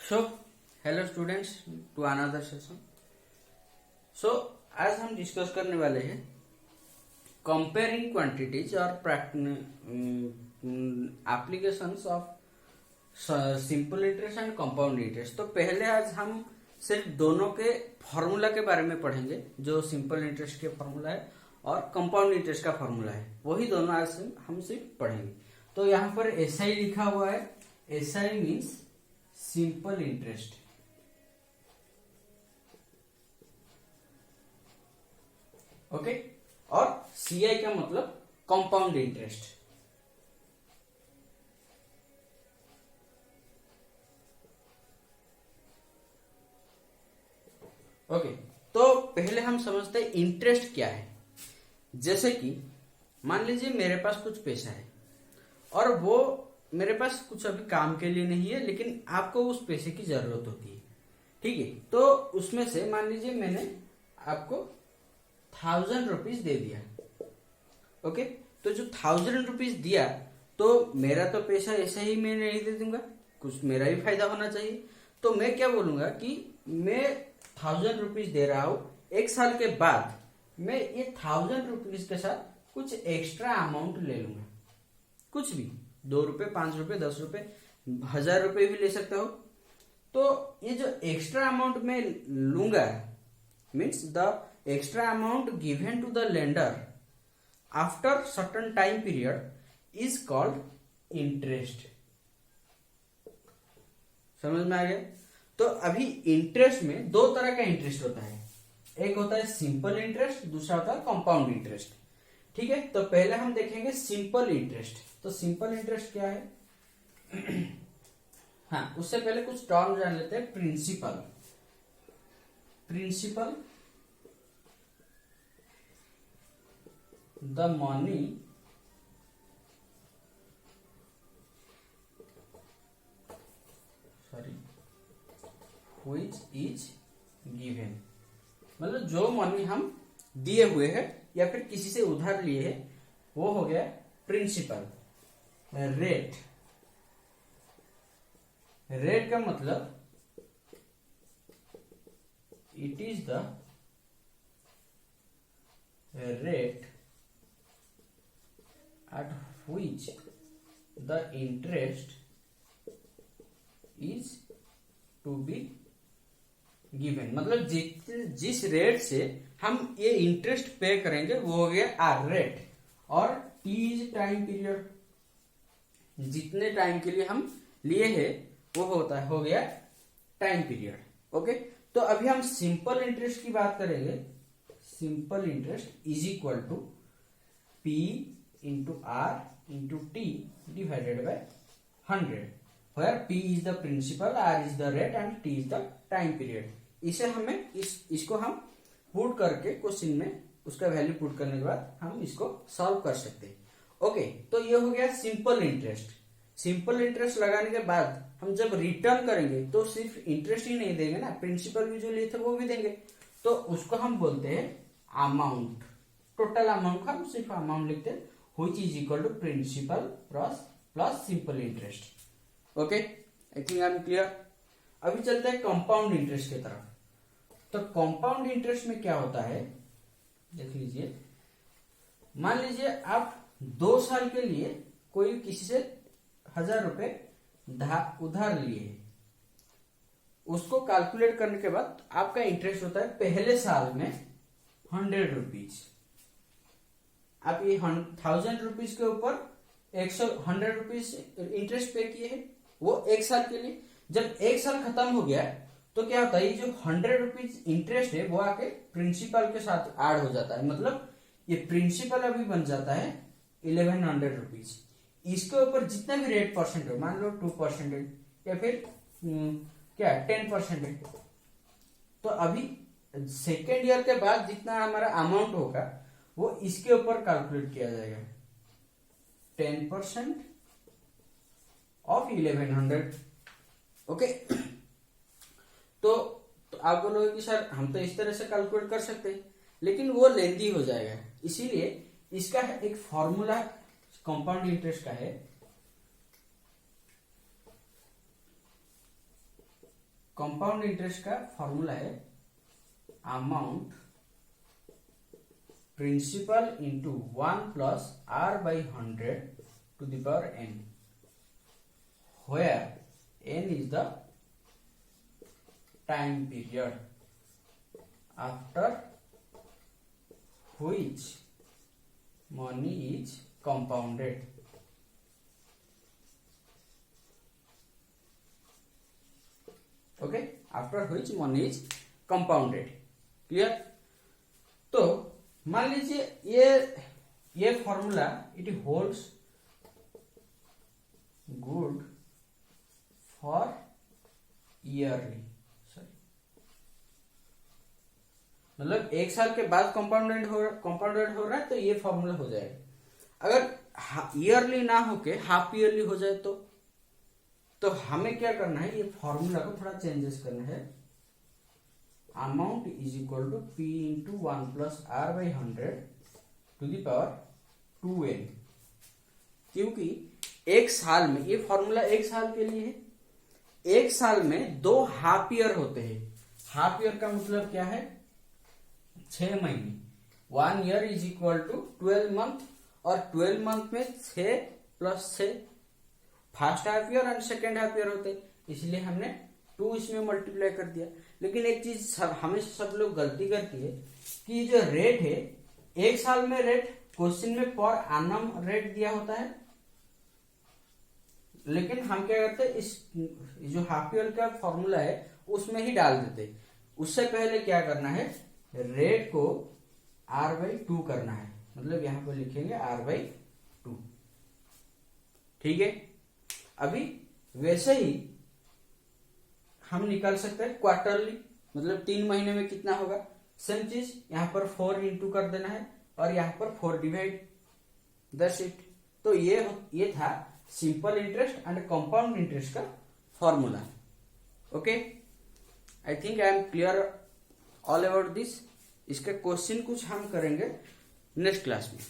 So hello students to another session. So आज हम discuss करने वाले हैं कंपेयरिंग क्वांटिटीज और applications of simple interest and compound interest. तो पहले आज हम सिर्फ दोनों के फॉर्मूला के बारे में पढ़ेंगे, जो सिंपल इंटरेस्ट के फॉर्मूला है और कंपाउंड इंटरेस्ट का फॉर्मूला है, वही दोनों आज हम सिर्फ पढ़ेंगे। तो यहाँ पर एसआई लिखा हुआ है। SI means simple interest. Okay, और सीआई का मतलब कंपाउंड इंटरेस्ट। ओके, तो पहले हम समझते हैं इंटरेस्ट क्या है। जैसे कि मान लीजिए मेरे पास कुछ पैसा है और वो मेरे पास कुछ अभी काम के लिए नहीं है, लेकिन आपको उस पैसे की जरूरत होती है। ठीक है, तो उसमें से मान लीजिए मैंने आपको 1000 रुपीज दे दिया। ओके, तो जो 1000 रुपीज दिया, तो मेरा तो पैसा ऐसा ही मैं नहीं दे दूंगा, कुछ मेरा भी फायदा होना चाहिए। तो मैं क्या बोलूंगा कि मैं 1000 रुपीज दे रहा हूं, एक साल के बाद मैं ये 1000 रुपीज के साथ कुछ एक्स्ट्रा अमाउंट ले लूंगा। कुछ भी, 2 रुपए, 5 रुपए, 10 रुपए, 1000 रुपए भी ले सकता हो। तो ये जो एक्स्ट्रा अमाउंट मैं लूंगा means the extra amount given to the lender after certain time period is called interest. समझ में आ गया? तो अभी इंटरेस्ट में दो तरह का इंटरेस्ट होता है, एक होता है सिंपल इंटरेस्ट, दूसरा होता है कंपाउंड इंटरेस्ट। ठीक है, तो पहले हम देखेंगे सिंपल इंटरेस्ट। तो सिंपल इंटरेस्ट क्या है? हाँ, उससे पहले कुछ टर्म जान लेते हैं। Principal, principal the money which is given, मतलब जो मनी हम दिए हुए हैं या फिर किसी से उधार लिए हैं, वो हो गया प्रिंसिपल। रेट, रेट का मतलब it is the rate at which the interest is to be given, मतलब जिस रेट से हम ये इंटरेस्ट पे करेंगे वो हो गया आर रेट, और टी इज टाइम पीरियड, जितने टाइम के लिए हम लिए हैं वो होता है, हो गया टाइम पीरियड। ओके, तो अभी हम सिंपल इंटरेस्ट की बात करेंगे। Simple interest is equal to P into R into T divided by 100, where P is the principal, R is the rate and T is the time period। इसे हमें इसको हम पुट करके क्वेश्चन में उसका वैल्यू पुट करने के बाद हम इसको सॉल्व कर सकते हैं। ओके, तो ये हो गया सिंपल इंटरेस्ट। सिंपल इंटरेस्ट लगाने के बाद हम जब रिटर्न करेंगे तो सिर्फ इंटरेस्ट ही नहीं देंगे ना, प्रिंसिपल भी जो लिए थे वो भी देंगे। तो उसको हम बोलते हैं अमाउंट। टोटल अमाउंट का हम सिर्फ अमाउंट लिखते हैं, which is equal to principal plus simple interest। Okay, I think I am clear. अभी चलते हैं कंपाउंड इंटरेस्ट की तरफ। तो कंपाउंड इंटरेस्ट में क्या होता है, देख लीजिए। मान लीजिए आप 2 साल के लिए कोई किसी से 1000 रुपए उधार लिए, उसको कैलकुलेट करने के बाद आपका इंटरेस्ट होता है पहले साल में 100 रुपीज। आप ये 1000 रुपीज के ऊपर 100 रुपीज इंटरेस्ट पे किए हैं, वो एक साल के लिए। जब एक साल खत्म हो गया तो क्या होता है, ये जो 100 रुपीज इंटरेस्ट है वो आके प्रिंसिपल के साथ ऐड हो जाता है, मतलब ये प्रिंसिपल अभी बन जाता है 1100 रुपीज। इसके ऊपर जितना भी रेट परसेंट है, मान लो 2% है या फिर क्या 10% है, तो अभी सेकेंड ईयर के बाद जितना हमारा अमाउंट होगा वो इसके ऊपर कैलकुलेट किया जाएगा। 10% ऑफ 1100। ओके, तो आप बोलोगे कि सर हम तो इस तरह से कैलकुलेट कर सकते हैं, लेकिन वो लेंदी हो जाएगा। इसीलिए इसका एक फॉर्मूला कंपाउंड इंटरेस्ट का है, कंपाउंड इंटरेस्ट का फॉर्मूला है amount principal into 1 plus r by 100 to the power n, where n is the time period after which money is compounded. Okay, after which money is compounded. Clear? तो मान लीजिए ये formula it holds good for yearly, मतलब एक साल के बाद compounded हो रहा है तो ये फॉर्मूला हो जाएगा। अगर ईयरली ना होके हाफ ईयरली हो जाए तो हमें क्या करना है, ये फॉर्मूला को थोड़ा चेंजेस करना है। Amount is equal to P into 1 plus r by 100 to the power 2n, क्योंकि एक साल में, ये फॉर्मूला एक साल के लिए है, एक साल में 2 हाफ ईयर होते हैं। हाफ ईयर का मतलब क्या है, 6 महीने। 1 year is equal to 12 month, और 12 मंथ में 6 plus 6 first half year and second half year होते, इसलिए हमने 2 इसमें मल्टीप्लाई कर दिया। लेकिन एक चीज हमेशा सब लोग गलती करती है कि जो रेट है, एक साल में रेट क्वेश्चन में पर एनम रेट दिया होता है, लेकिन हम क्या करते हैं, इस जो हाफ ईयर का फॉर्मूला है उसमें ही डाल देते। उससे पहले क्या करना है, रेट को r/2 करना है, मतलब यहां पर लिखेंगे r/2। ठीक है, अभी वैसे ही हम निकाल सकते हैं क्वार्टरली, मतलब 3 महीने में कितना होगा। सेम चीज यहां पर 4 इंटू कर देना है और यहां पर 4 डिवाइड, दैट्स इट। तो ये था simple interest and compound interest का formula. Okay, I think I am clear all about this. इसके क्वेश्चन कुछ हम करेंगे नेक्स्ट क्लास में।